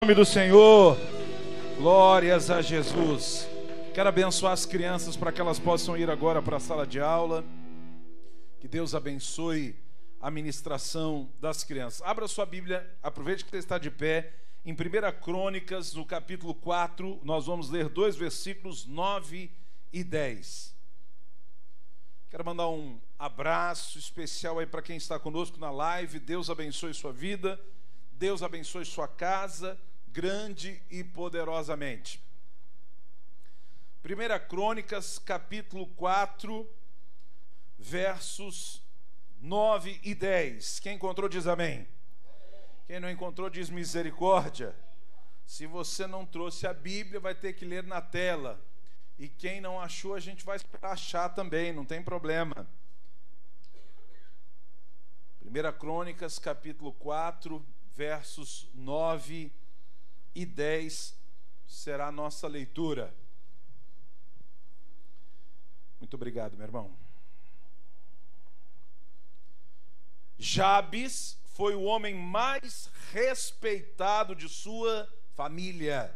Nome do Senhor, glórias a Jesus. Quero abençoar as crianças para que elas possam ir agora para a sala de aula. Que Deus abençoe a ministração das crianças. Abra sua Bíblia, aproveite que você está de pé. Em 1 Crônicas, no capítulo 4, nós vamos ler dois versículos 9 e 10. Quero mandar um abraço especial aí para quem está conosco na live. Deus abençoe sua vida, Deus abençoe sua casa, grande e poderosamente. 1 Crônicas, capítulo 4, versos 9 e 10. Quem encontrou diz amém. Quem não encontrou diz misericórdia. Se você não trouxe a Bíblia, vai ter que ler na tela. E quem não achou, a gente vai achar também, não tem problema. 1 Crônicas, capítulo 4, versos 9 e 10 será a nossa leitura. Muito obrigado, meu irmão. Jabes foi o homem mais respeitado de sua família.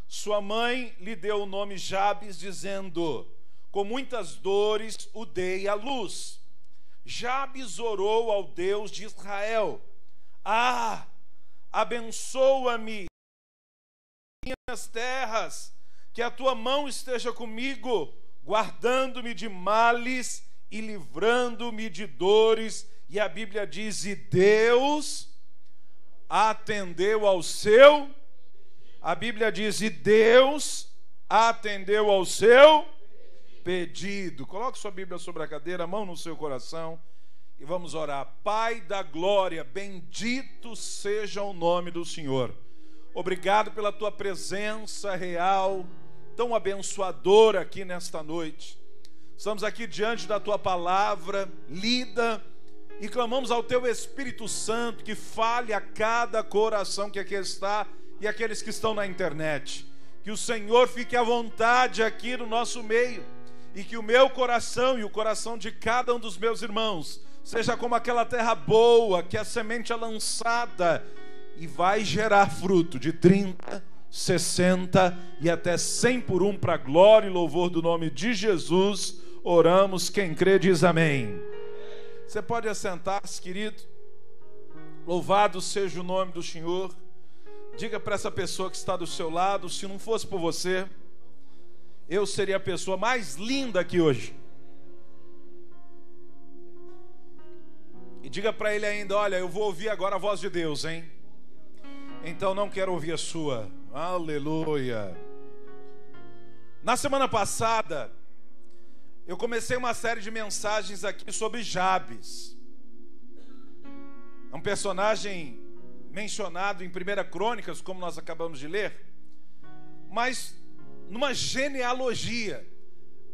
Sua mãe lhe deu o nome Jabes, dizendo: com muitas dores o dei à luz. Jabes orou ao Deus de Israel: abençoa-me minhas terras, que a tua mão esteja comigo, guardando-me de males e livrando-me de dores. E a Bíblia diz: e Deus atendeu ao seu. A Bíblia diz: e Deus atendeu ao seu pedido. Coloque sua Bíblia sobre a cadeira, a mão no seu coração, e vamos orar. Pai da glória, bendito seja o nome do Senhor. Obrigado pela tua presença real, tão abençoadora aqui nesta noite. Estamos aqui diante da tua palavra lida e clamamos ao teu Espírito Santo que fale a cada coração que aqui está e aqueles que estão na internet. Que o Senhor fique à vontade aqui no nosso meio e que o meu coração e o coração de cada um dos meus irmãos seja como aquela terra boa, que a semente é lançada e vai gerar fruto de 30, 60 e até 100 por um, para a glória e louvor do nome de Jesus. Oramos, quem crê diz amém. Você pode assentar-se, querido. Louvado seja o nome do Senhor. Diga para essa pessoa que está do seu lado: se não fosse por você, eu seria a pessoa mais linda aqui hoje. E diga para ele ainda: olha, eu vou ouvir agora a voz de Deus, hein? Então não quero ouvir a sua. Aleluia. Na semana passada, eu comecei uma série de mensagens aqui sobre Jabes. É um personagem mencionado em 1 Crônicas, como nós acabamos de ler, mas numa genealogia.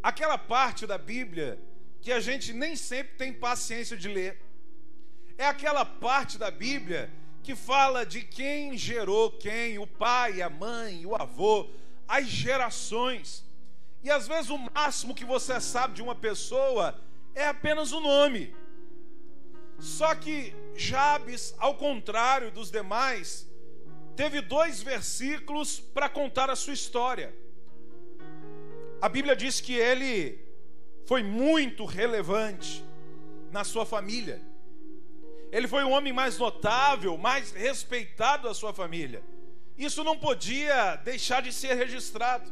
Aquela parte da Bíblia que a gente nem sempre tem paciência de ler. É aquela parte da Bíblia que fala de quem gerou quem, o pai, a mãe, o avô, as gerações. E às vezes o máximo que você sabe de uma pessoa é apenas o nome. Só que Jabes, ao contrário dos demais, teve 2 versículos para contar a sua história. A Bíblia diz que ele foi muito relevante na sua família. Ele foi o homem mais notável, mais respeitado da sua família. Isso não podia deixar de ser registrado.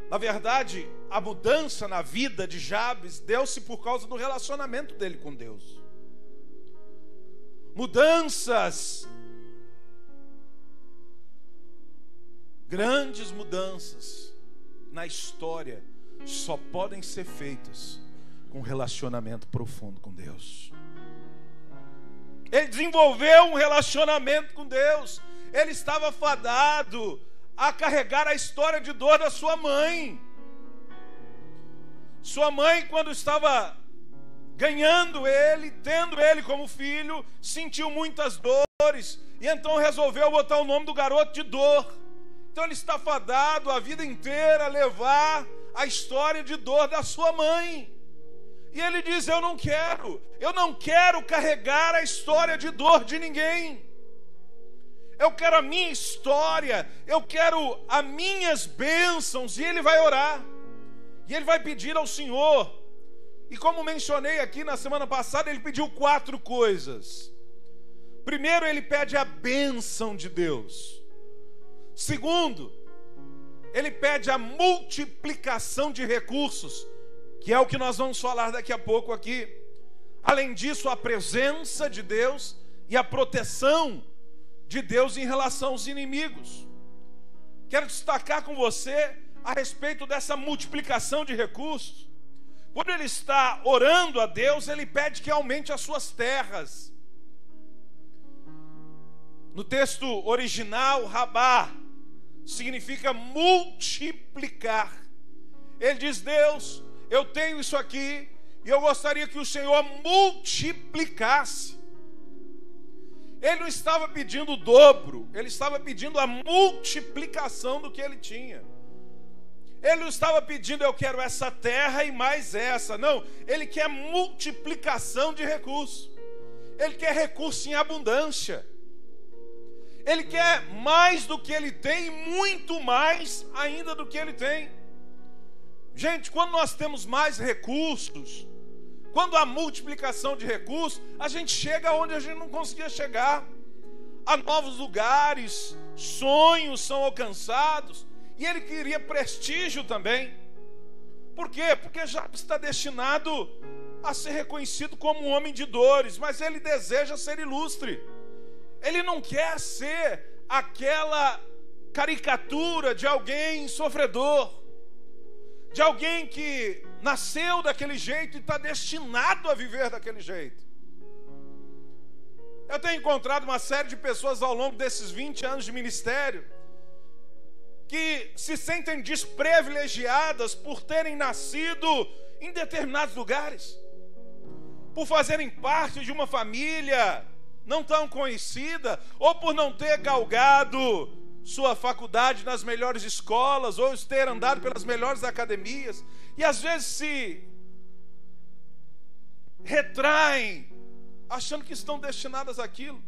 Na verdade, a mudança na vida de Jabes deu-se por causa do relacionamento dele com Deus. Mudanças, grandes mudanças na história só podem ser feitas com um relacionamento profundo com Deus. Ele desenvolveu um relacionamento com Deus. Ele estava fadado a carregar a história de dor da sua mãe. Sua mãe, quando estava ganhando ele, tendo ele como filho, sentiu muitas dores e então resolveu botar o nome do garoto de dor. Então ele está fadado a vida inteira a levar a história de dor da sua mãe. E ele diz: eu não quero carregar a história de dor de ninguém. eu quero a minha história, eu quero as minhas bênçãos. E ele vai orar, e ele vai pedir ao Senhor. E como mencionei aqui na semana passada, ele pediu 4 coisas. Primeiro, ele pede a bênção de Deus. Segundo, ele pede a multiplicação de recursos, que é o que nós vamos falar daqui a pouco aqui. Além disso, a presença de Deus e a proteção de Deus em relação aos inimigos. Quero destacar com você a respeito dessa multiplicação de recursos. Quando ele está orando a Deus, ele pede que aumente as suas terras. No texto original, rabá significa multiplicar. Ele diz: Deus, eu tenho isso aqui e eu gostaria que o Senhor multiplicasse. Ele não estava pedindo o dobro, ele estava pedindo a multiplicação do que ele tinha. Ele não estava pedindo: eu quero essa terra e mais essa. Não, ele quer multiplicação de recursos. Ele quer recurso em abundância. Ele quer mais do que ele tem, muito mais ainda do que ele tem. Gente, quando nós temos mais recursos, quando há multiplicação de recursos, a gente chega onde a gente não conseguia chegar. A novos lugares, sonhos são alcançados. E ele queria prestígio também. Por quê? Porque já está destinado a ser reconhecido como um homem de dores, mas ele deseja ser ilustre. Ele não quer ser aquela caricatura de alguém sofredor, de alguém que nasceu daquele jeito e está destinado a viver daquele jeito. Eu tenho encontrado uma série de pessoas ao longo desses 20 anos de ministério que se sentem desprivilegiadas por terem nascido em determinados lugares, por fazerem parte de uma família não tão conhecida, ou por não ter galgado sua faculdade nas melhores escolas, ou ter andado pelas melhores academias, e às vezes se retraem, achando que estão destinadas àquilo.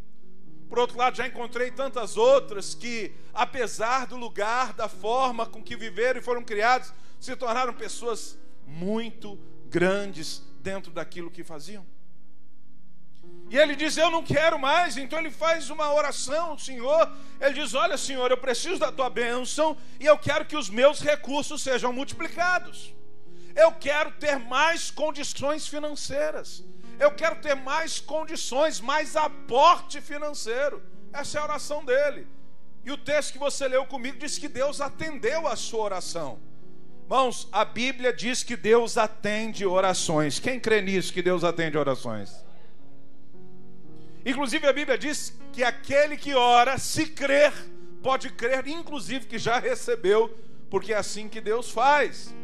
Por outro lado, já encontrei tantas outras que, apesar do lugar, da forma com que viveram e foram criados, se tornaram pessoas muito grandes dentro daquilo que faziam. E ele diz: eu não quero mais. Então ele faz uma oração ao Senhor. Ele diz: olha, Senhor, eu preciso da tua bênção e eu quero que os meus recursos sejam multiplicados. Eu quero ter mais condições financeiras. Eu quero ter mais condições, mais aporte financeiro. Essa é a oração dele. E o texto que você leu comigo diz que Deus atendeu a sua oração. Irmãos, a Bíblia diz que Deus atende orações. Quem crê nisso, que Deus atende orações? Inclusive a Bíblia diz que aquele que ora, se crer, pode crer, inclusive que já recebeu, porque é assim que Deus faz.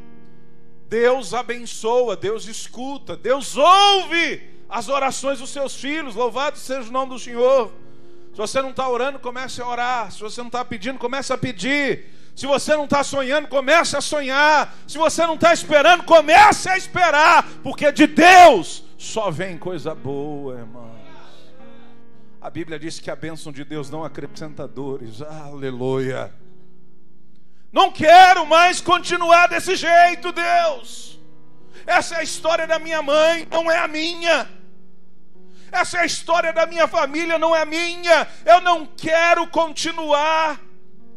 Deus abençoa, Deus escuta, Deus ouve as orações dos seus filhos. Louvado seja o nome do Senhor. Se você não está orando, comece a orar. Se você não está pedindo, comece a pedir. Se você não está sonhando, comece a sonhar. Se você não está esperando, comece a esperar, porque de Deus só vem coisa boa, irmãos. A Bíblia diz que a bênção de Deus não acrescenta dores. Aleluia. Não quero mais continuar desse jeito, Deus. Essa é a história da minha mãe, não é a minha. Essa é a história da minha família, não é a minha. Eu não quero continuar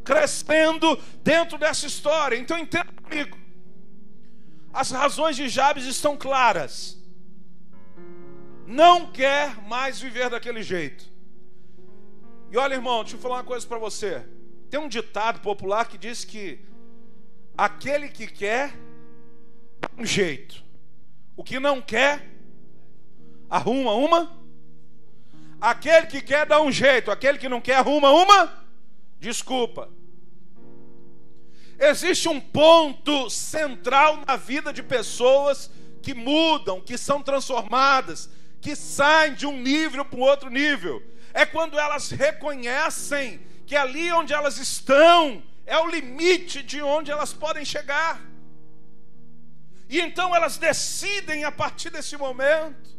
crescendo dentro dessa história. Então entenda comigo. As razões de Jabes estão claras. Não quer mais viver daquele jeito. E olha, irmão, deixa eu falar uma coisa para você. Tem um ditado popular que diz que aquele que quer, dá um jeito. O que não quer, arruma uma. Aquele que quer, dá um jeito. Aquele que não quer, arruma uma desculpa. Existe um ponto central na vida de pessoas que mudam, que são transformadas, que saem de um nível para o outro nível. É quando elas reconhecem que ali onde elas estão é o limite de onde elas podem chegar. E então elas decidem, a partir desse momento,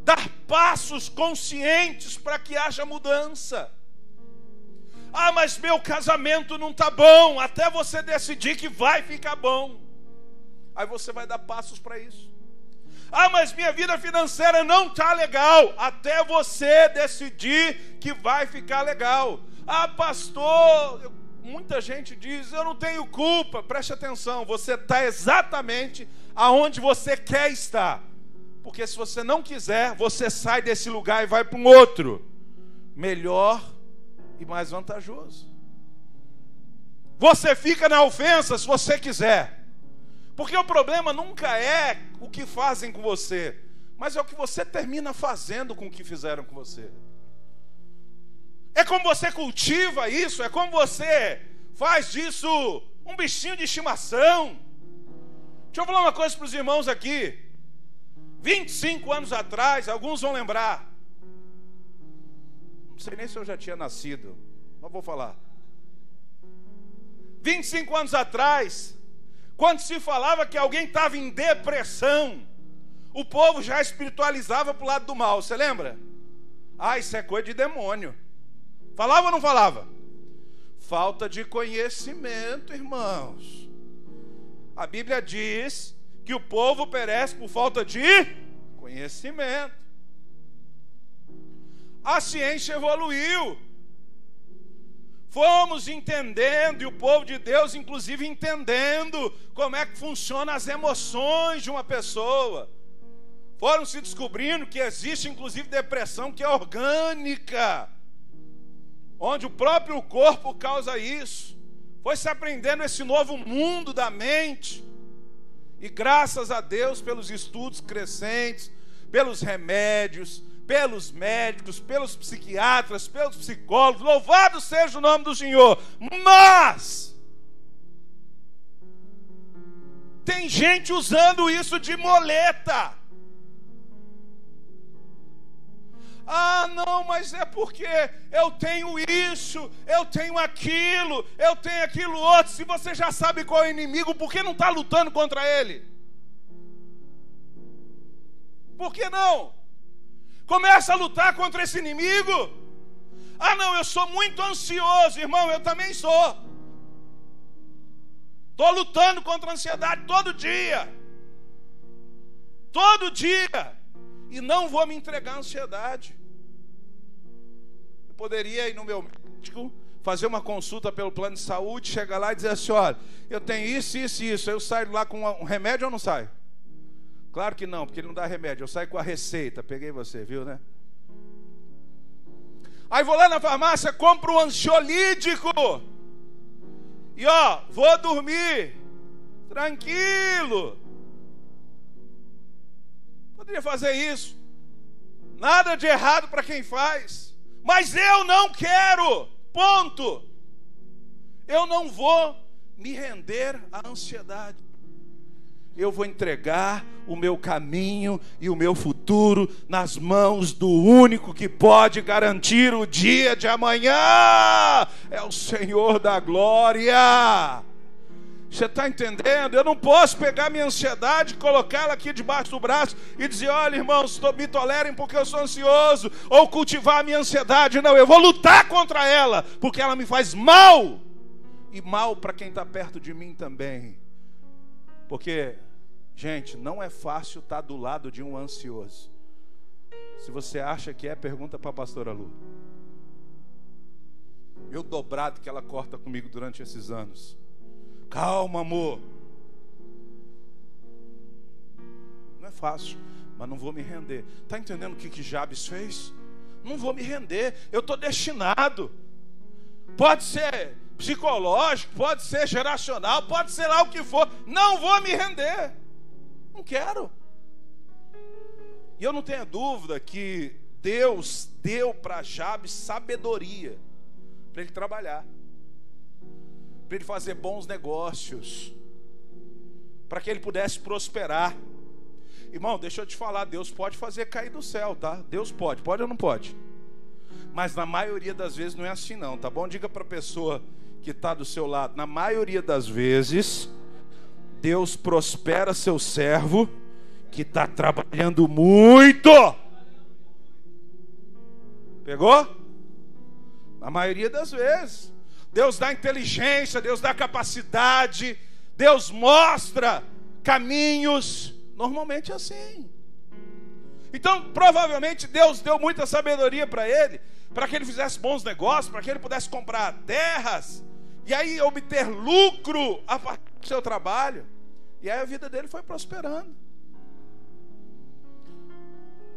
dar passos conscientes para que haja mudança. Ah, mas meu casamento não está bom, até você decidir que vai ficar bom. Aí você vai dar passos para isso. Ah, mas minha vida financeira não está legal, até você decidir que vai ficar legal. Ah, pastor, muita gente diz, eu não tenho culpa. Preste atenção, você está exatamente aonde você quer estar. Porque se você não quiser, você sai desse lugar e vai para um outro, melhor e mais vantajoso. Você fica na ofensa se você quiser. Porque o problema nunca é o que fazem com você, mas é o que você termina fazendo com o que fizeram com você. É como você cultiva isso, é como você faz disso um bichinho de estimação. Deixa eu falar uma coisa para os irmãos aqui. 25 anos atrás, alguns vão lembrar. Não sei nem se eu já tinha nascido, mas vou falar. 25 anos atrás, quando se falava que alguém estava em depressão, o povo já espiritualizava para o lado do mal, você lembra? Ah, isso é coisa de demônio. Falava ou não falava? Falta de conhecimento, irmãos. A Bíblia diz que o povo perece por falta de conhecimento. A ciência evoluiu. Fomos entendendo, e o povo de Deus, inclusive, entendendo como é que funcionam as emoções de uma pessoa. Foram se descobrindo que existe, inclusive, depressão que é orgânica, onde o próprio corpo causa isso. Foi se aprendendo esse novo mundo da mente. E graças a Deus pelos estudos crescentes, pelos remédios, pelos médicos, pelos psiquiatras, pelos psicólogos, louvado seja o nome do Senhor. Mas tem gente usando isso de muleta. Ah, não, mas é porque eu tenho isso, eu tenho aquilo outro. Se você já sabe qual é o inimigo, por que não está lutando contra ele? Por que não? Começa a lutar contra esse inimigo. Ah, não, eu sou muito ansioso, irmão, eu também sou. Estou lutando contra a ansiedade todo dia. Todo dia. E não vou me entregar à ansiedade. Eu poderia ir no meu médico, fazer uma consulta pelo plano de saúde, chegar lá e dizer assim, olha, eu tenho isso. Eu saio lá com um remédio ou não saio? Claro que não, porque ele não dá remédio. Eu saio com a receita. Peguei você, viu, né? Aí vou lá na farmácia, compro um ansiolítico. E ó, vou dormir tranquilo. Poderia fazer isso. Nada de errado para quem faz. Mas eu não quero. Ponto. Eu não vou me render à ansiedade. Eu vou entregar o meu caminho e o meu futuro nas mãos do único que pode garantir o dia de amanhã. É o Senhor da glória. Você está entendendo? Eu não posso pegar minha ansiedade, colocá-la aqui debaixo do braço e dizer, olha, irmãos, me tolerem porque eu sou ansioso, ou cultivar a minha ansiedade. Não, eu vou lutar contra ela, porque ela me faz mal, e mal para quem está perto de mim também. Porque, gente, não é fácil estar do lado de um ansioso. Se você acha que é, pergunta para a pastora Lu. Eu dobrado que ela corta comigo durante esses anos. Calma, amor. Não é fácil, mas não vou me render. Está entendendo o que Jabes fez? Não vou me render, eu estou destinado. Pode ser psicológico, pode ser geracional, pode ser lá o que for. Não vou me render. Não quero. E eu não tenho dúvida que Deus deu para Jabes sabedoria para ele trabalhar, para ele fazer bons negócios, para que ele pudesse prosperar. Irmão, deixa eu te falar, Deus pode fazer cair do céu, tá? Deus pode ou não pode? Mas na maioria das vezes não é assim não, tá bom? Diga para a pessoa que está do seu lado, na maioria das vezes, Deus prospera seu servo que está trabalhando muito. Pegou? Na maioria das vezes. Deus dá inteligência, Deus dá capacidade, Deus mostra caminhos. Normalmente é assim. Então, provavelmente, Deus deu muita sabedoria para ele, para que ele fizesse bons negócios, para que ele pudesse comprar terras, e aí obter lucro a partir do seu trabalho. E aí a vida dele foi prosperando.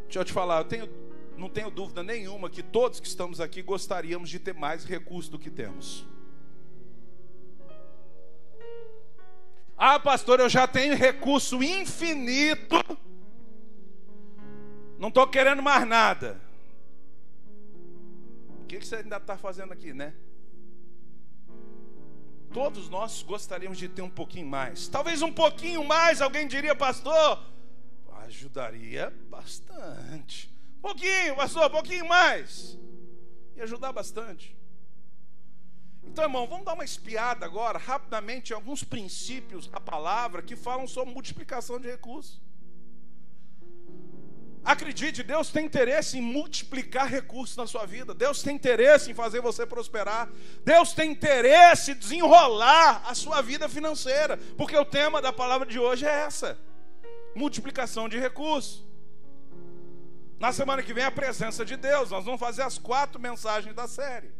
Deixa eu te falar, não tenho dúvida nenhuma que todos que estamos aqui gostaríamos de ter mais recursos do que temos. Ah, pastor, eu já tenho recurso infinito, não estou querendo mais nada. O que você ainda está fazendo aqui, né? Todos nós gostaríamos de ter um pouquinho mais. Talvez um pouquinho mais, alguém diria, pastor, ajudaria bastante. Pouquinho, pastor, um pouquinho mais. Ia ajudar bastante. Então, irmão, vamos dar uma espiada agora, rapidamente, em alguns princípios da palavra que falam sobre multiplicação de recursos. Acredite, Deus tem interesse em multiplicar recursos na sua vida. Deus tem interesse em fazer você prosperar. Deus tem interesse em desenrolar a sua vida financeira. Porque o tema da palavra de hoje é essa: multiplicação de recursos. Na semana que vem, a presença de Deus. Nós vamos fazer as 4 mensagens da série.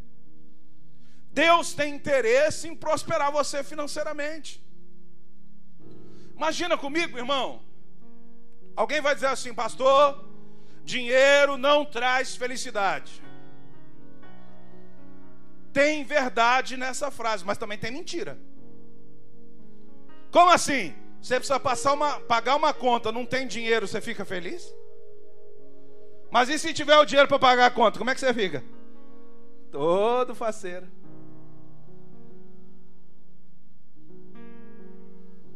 Deus tem interesse em prosperar você financeiramente. Imagina comigo, irmão. Alguém vai dizer assim, pastor, dinheiro não traz felicidade. Tem verdade nessa frase, mas também tem mentira. Como assim? Você precisa pagar uma conta, não tem dinheiro, você fica feliz? Mas e se tiver o dinheiro para pagar a conta, como é que você fica? Todo faceiro.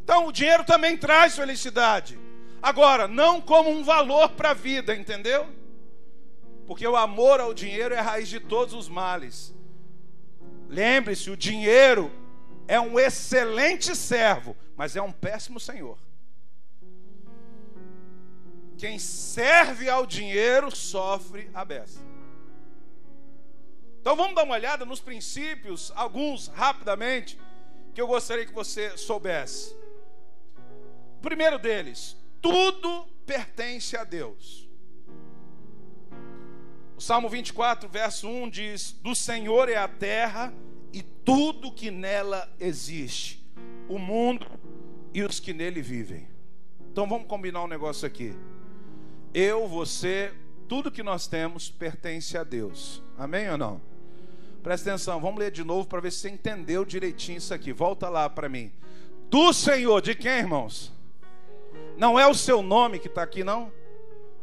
Então o dinheiro também traz felicidade. Agora, não como um valor para a vida, entendeu? Porque o amor ao dinheiro é a raiz de todos os males. Lembre-se, o dinheiro é um excelente servo, mas é um péssimo senhor. Quem serve ao dinheiro sofre a beça. Então vamos dar uma olhada nos princípios, alguns rapidamente, que eu gostaria que você soubesse. O primeiro deles: tudo pertence a Deus. O Salmo 24, verso 1 diz: do Senhor é a terra e tudo que nela existe, o mundo e os que nele vivem. Então vamos combinar um negócio aqui. Eu, você, tudo que nós temos pertence a Deus. Amém ou não? Presta atenção, vamos ler de novo para ver se você entendeu direitinho isso aqui. Volta lá para mim. Do Senhor, de quem, irmãos? Não é o seu nome que está aqui, não?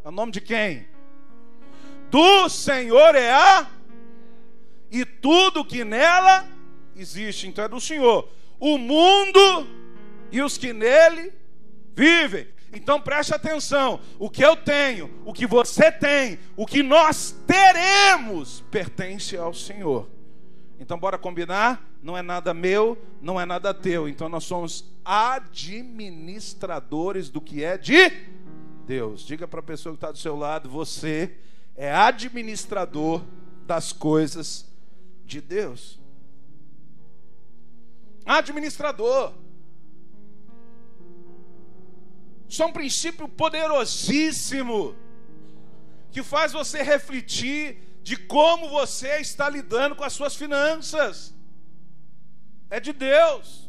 É o nome de quem? Do Senhor é a... e tudo que nela existe. Então é do Senhor. O mundo e os que nele vivem. Então preste atenção. O que eu tenho, o que você tem, o que nós teremos, pertence ao Senhor. Então bora combinar? Não é nada meu, não é nada teu. Então nós somos administradores do que é de Deus. Diga para a pessoa que está do seu lado: você é administrador das coisas de Deus. Administrador. Isso é um princípio poderosíssimo que faz você refletir de como você está lidando com as suas finanças. É de Deus.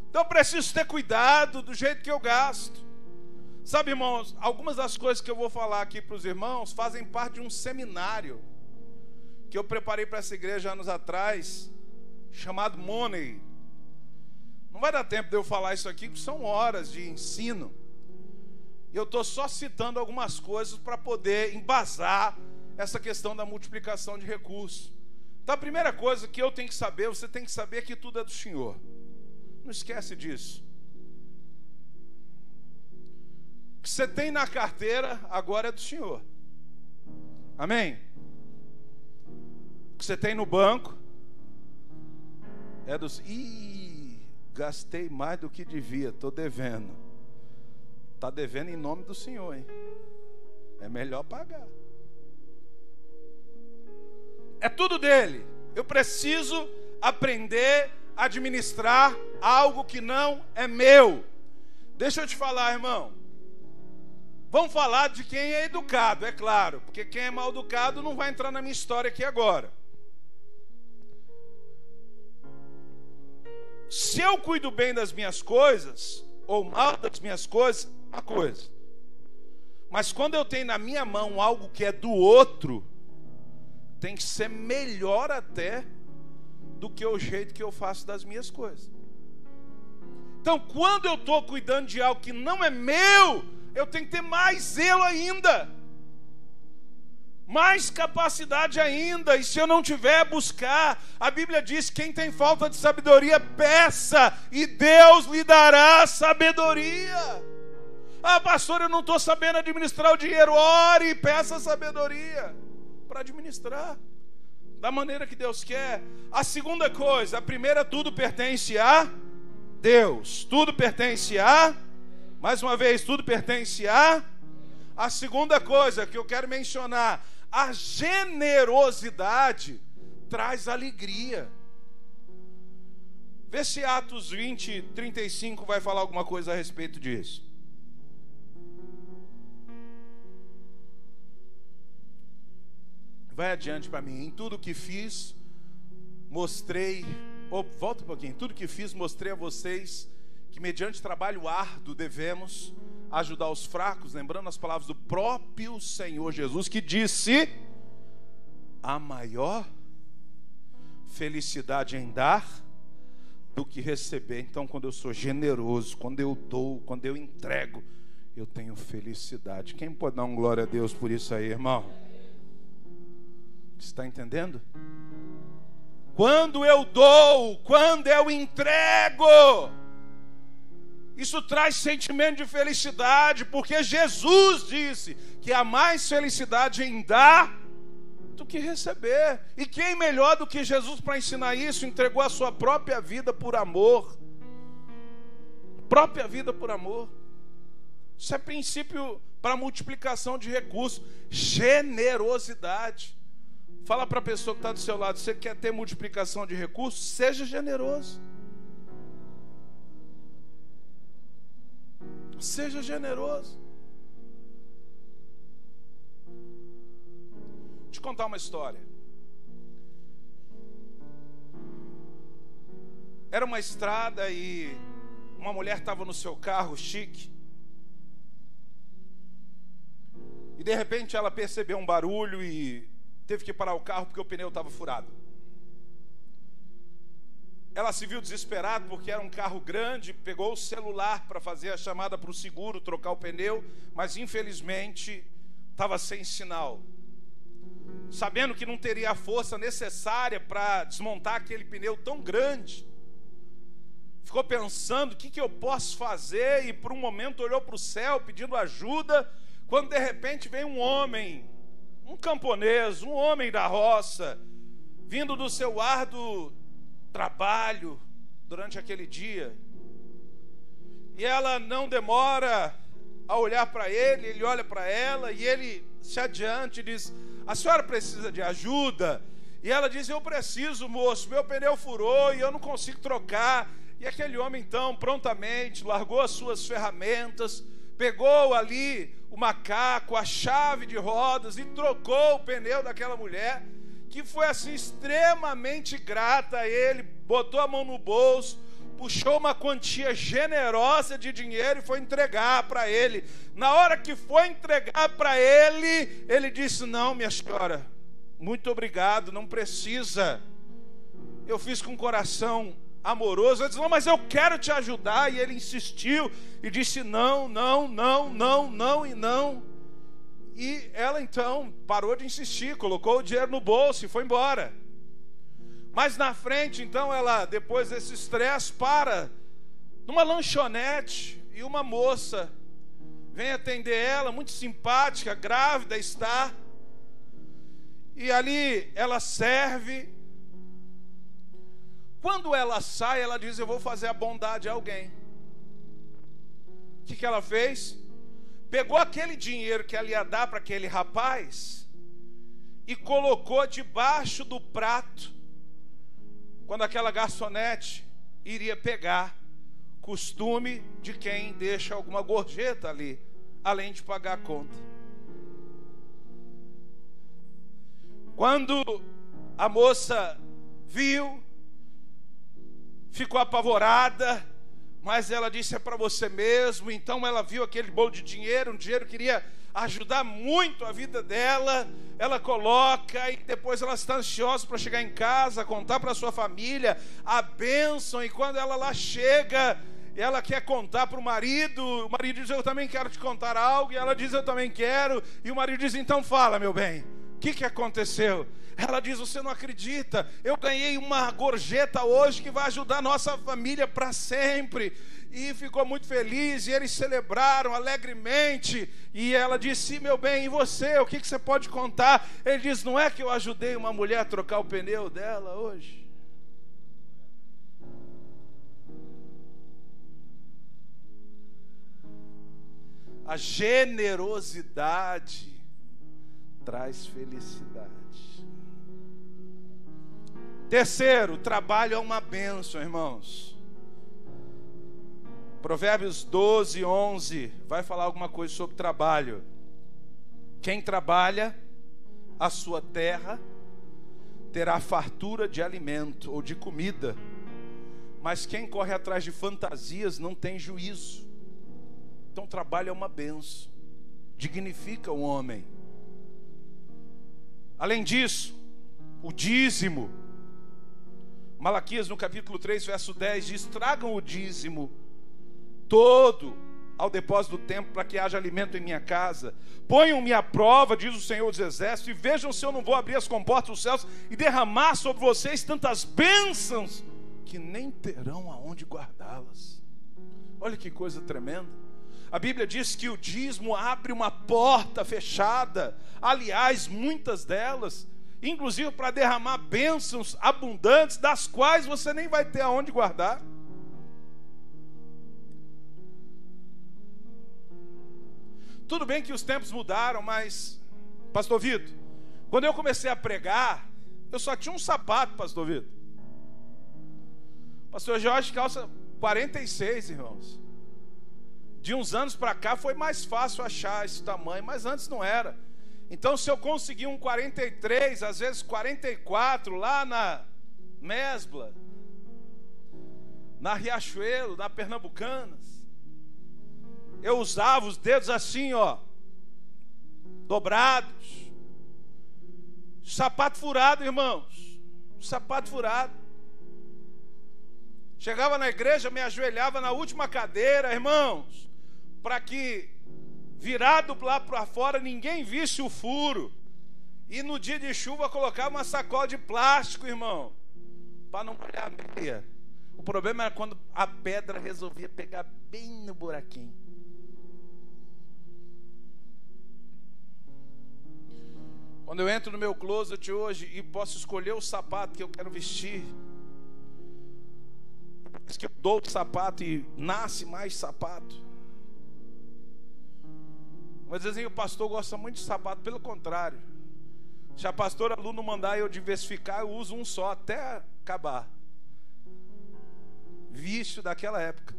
Então eu preciso ter cuidado do jeito que eu gasto. Sabe, irmãos, algumas das coisas que eu vou falar aqui para os irmãos fazem parte de um seminário que eu preparei para essa igreja anos atrás, chamado Money. Não vai dar tempo de eu falar isso aqui, porque são horas de ensino. E eu estou só citando algumas coisas para poder embasar essa questão da multiplicação de recursos. Então a primeira coisa que eu tenho que saber, você tem que saber que tudo é do Senhor. Não esquece disso. O que você tem na carteira agora é do Senhor. Amém? O que você tem no banco é do... gastei mais do que devia, estou devendo. Está devendo em nome do Senhor, hein? É melhor pagar. É tudo dele. Eu preciso aprender a administrar algo que não é meu. Deixa eu te falar, irmão. Vamos falar de quem é educado, é claro, porque quem é mal educado não vai entrar na minha história aqui agora. Se eu cuido bem das minhas coisas, ou mal das minhas coisas, é uma coisa. Mas quando eu tenho na minha mão algo que é do outro, tem que ser melhor até do que o jeito que eu faço das minhas coisas. Então, quando eu estou cuidando de algo que não é meu, eu tenho que ter mais zelo ainda, mais capacidade ainda. E se eu não tiver, buscar. A Bíblia diz: quem tem falta de sabedoria, peça, e Deus lhe dará sabedoria. Ah, pastor, eu não estou sabendo administrar o dinheiro. Ore e peça sabedoria para administrar da maneira que Deus quer. A segunda coisa, a primeira, tudo pertence a Deus. Tudo pertence a, mais uma vez, tudo pertence a. A segunda coisa que eu quero mencionar, a generosidade traz alegria. Vê se Atos 20, 35 vai falar alguma coisa a respeito disso. Vai adiante para mim. Em tudo que fiz, mostrei... volta um pouquinho. Em tudo que fiz, mostrei a vocês que mediante trabalho árduo devemos ajudar os fracos, lembrando as palavras do próprio Senhor Jesus, que disse: a maior felicidade em dar do que receber. Então, quando eu sou generoso, quando eu dou, quando eu entrego, eu tenho felicidade. Quem pode dar um glória a Deus por isso aí, irmão? Você está entendendo? Quando eu dou, quando eu entrego, isso traz sentimento de felicidade, porque Jesus disse que há mais felicidade em dar do que receber. E quem melhor do que Jesus para ensinar isso? Entregou a sua própria vida por amor. Própria vida por amor. Isso é princípio para multiplicação de recursos. Generosidade. Fala para a pessoa que está do seu lado: você quer ter multiplicação de recursos? Seja generoso. Seja generoso. Vou te contar uma história. Era uma estrada e uma mulher estava no seu carro chique. E de repente ela percebeu um barulho e teve que parar o carro porque o pneu estava furado. Ela se viu desesperada porque era um carro grande, pegou o celular para fazer a chamada para o seguro, trocar o pneu, mas infelizmente estava sem sinal. Sabendo que não teria a força necessária para desmontar aquele pneu tão grande, ficou pensando: o que eu posso fazer? E por um momento olhou para o céu pedindo ajuda, quando de repente vem um homem, um camponês, um homem da roça, vindo do seu árduo trabalho durante aquele dia. E ela não demora a olhar para ele, ele olha para ela e ele se adianta e diz: a senhora precisa de ajuda? E ela diz: eu preciso, moço, meu pneu furou e eu não consigo trocar. E aquele homem então prontamente largou as suas ferramentas, pegou ali o macaco, a chave de rodas e trocou o pneu daquela mulher, que foi assim extremamente grata a ele, botou a mão no bolso, puxou uma quantia generosa de dinheiro e foi entregar para ele. Na hora que foi entregar para ele, ele disse: não, minha senhora, muito obrigado, não precisa. Eu fiz com o coração amoroso. Ele disse: não, mas eu quero te ajudar. E ele insistiu e disse: não, não, não, não, não e não. E ela então parou de insistir, colocou o dinheiro no bolso e foi embora. Mas na frente então ela, depois desse estresse, para numa lanchonete e uma moça vem atender ela, muito simpática, grávida está. E ali ela serve. Quando ela sai, ela diz: eu vou fazer a bondade a alguém. O que ela fez? Pegou aquele dinheiro que ela ia dar para aquele rapaz e colocou debaixo do prato, quando aquela garçonete iria pegar, costume de quem deixa alguma gorjeta ali, além de pagar a conta. Quando a moça viu, ficou apavorada, mas ela disse: é para você mesmo. Então ela viu aquele bolo de dinheiro, um dinheiro que iria ajudar muito a vida dela. Ela coloca, e depois ela está ansiosa para chegar em casa, contar para sua família a bênção. E quando ela lá chega, ela quer contar para o marido diz: eu também quero te contar algo. E ela diz: eu também quero. E o marido diz: então fala, meu bem, o que aconteceu? Ela diz: você não acredita, eu ganhei uma gorjeta hoje que vai ajudar a nossa família para sempre. E ficou muito feliz, e eles celebraram alegremente. E ela disse: sim, meu bem, e você? O que você pode contar? Ele diz: não é que eu ajudei uma mulher a trocar o pneu dela hoje? A generosidade traz felicidade. Terceiro, o trabalho é uma bênção, irmãos. Provérbios 12, 11 vai falar alguma coisa sobre trabalho. Quem trabalha a sua terra terá fartura de alimento ou de comida, mas quem corre atrás de fantasias não tem juízo. Então trabalho é uma bênção, dignifica o homem. Além disso, o dízimo. Malaquias no capítulo 3, verso 10 diz: tragam o dízimo todo ao depósito do templo, para que haja alimento em minha casa. Ponham-me à prova, diz o Senhor dos Exércitos, e vejam se eu não vou abrir as comportas dos céus e derramar sobre vocês tantas bênçãos que nem terão aonde guardá-las. Olha que coisa tremenda. A Bíblia diz que o dízimo abre uma porta fechada, aliás, muitas delas, inclusive para derramar bênçãos abundantes, das quais você nem vai ter aonde guardar. Tudo bem que os tempos mudaram, mas, pastor Vitor, quando eu comecei a pregar, eu só tinha um sapato, pastor Vitor. Pastor Jorge calça 46, irmãos. De uns anos para cá foi mais fácil achar esse tamanho, mas antes não era. Então, se eu conseguir um 43, às vezes 44, lá na Mesbla, na Riachuelo, na Pernambucanas, eu usava os dedos assim, ó, dobrados. Sapato furado, irmãos. Sapato furado. Chegava na igreja, me ajoelhava na última cadeira, irmãos, para que, virado lá para fora, ninguém visse o furo. E no dia de chuva colocava uma sacola de plástico, irmão, para não molhar a meia. O problema era quando a pedra resolvia pegar bem no buraquinho. Quando eu entro no meu closet hoje e posso escolher o sapato que eu quero vestir, diz que eu dou o sapato e nasce mais sapato. Mas dizem que o pastor gosta muito de sapato. Pelo contrário, se a pastora Lu não mandar eu diversificar, eu uso um só até acabar. Vício daquela época.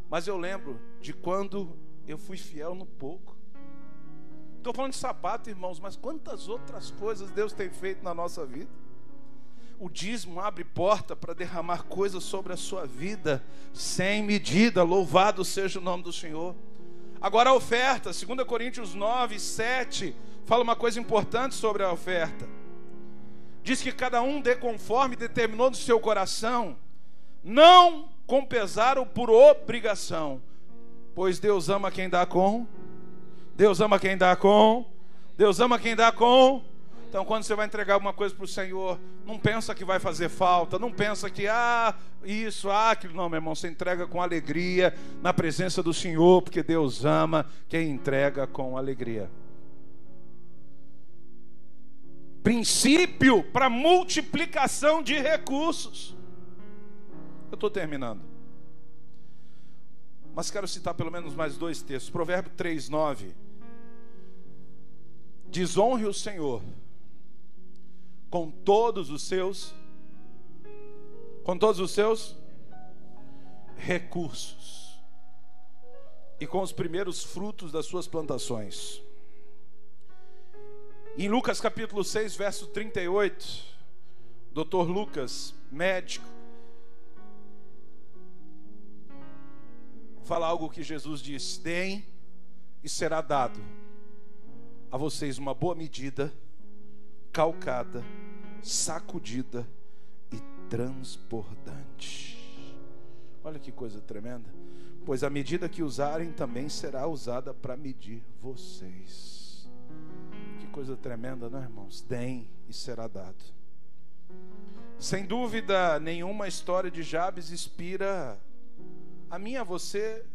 Mas eu lembro de quando eu fui fiel no pouco. Estou falando de sapato, irmãos, mas quantas outras coisas Deus tem feito na nossa vida. O dízimo abre porta para derramar coisas sobre a sua vida sem medida. Louvado seja o nome do Senhor. Agora a oferta, 2 Coríntios 9, 7, fala uma coisa importante sobre a oferta. Diz que cada um dê conforme determinou no seu coração, não com pesar ou por obrigação, pois Deus ama quem dá com... Deus ama quem dá com... Deus ama quem dá com... Então, quando você vai entregar alguma coisa para o Senhor, não pensa que vai fazer falta, não pensa que, isso, aquilo. Não, meu irmão, você entrega com alegria na presença do Senhor, porque Deus ama quem entrega com alegria. Princípio para multiplicação de recursos. Eu estou terminando. Mas quero citar pelo menos mais 2 textos. Provérbio 3, 9. desonre o Senhor com todos os seus recursos e com os primeiros frutos das suas plantações. Em Lucas capítulo 6, verso 38, Dr. Lucas, médico, fala algo que Jesus disse: deem e será dado a vocês uma boa medida, calcada, sacudida e transbordante. Olha que coisa tremenda. Pois a medida que usarem também será usada para medir vocês. Que coisa tremenda, não é, irmãos? Deem e será dado. Sem dúvida nenhuma, a história de Jabes inspira a mim e a você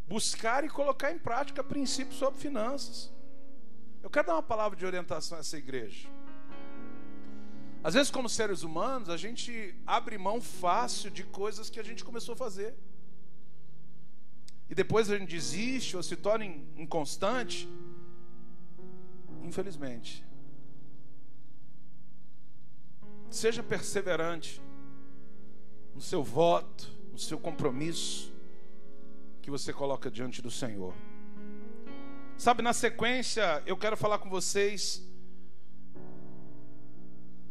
buscar e colocar em prática princípios sobre finanças. Eu quero dar uma palavra de orientação a essa igreja. Às vezes, como seres humanos, a gente abre mão fácil de coisas que a gente começou a fazer, e depois a gente desiste ou se torna inconstante. Infelizmente, seja perseverante no seu voto, no seu compromisso que você coloca diante do Senhor. Sabe, na sequência eu quero falar com vocês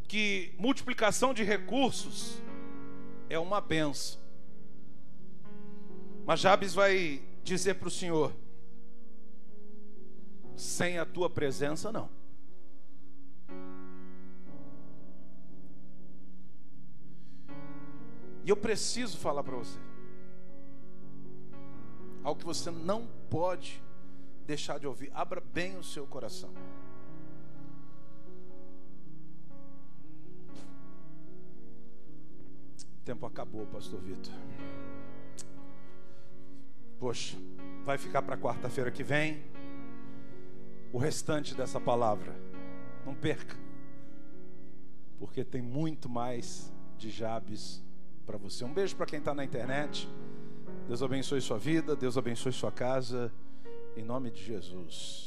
que multiplicação de recursos é uma bênção. Mas Jabes vai dizer para o Senhor: sem a tua presença não. E eu preciso falar para você algo que você não pode deixar de ouvir. Abra bem o seu coração. O tempo acabou, pastor Vitor. Poxa, vai ficar para quarta-feira que vem o restante dessa palavra. Não perca, porque tem muito mais de Jabes para você. Um beijo para quem está na internet. Deus abençoe sua vida, Deus abençoe sua casa, em nome de Jesus.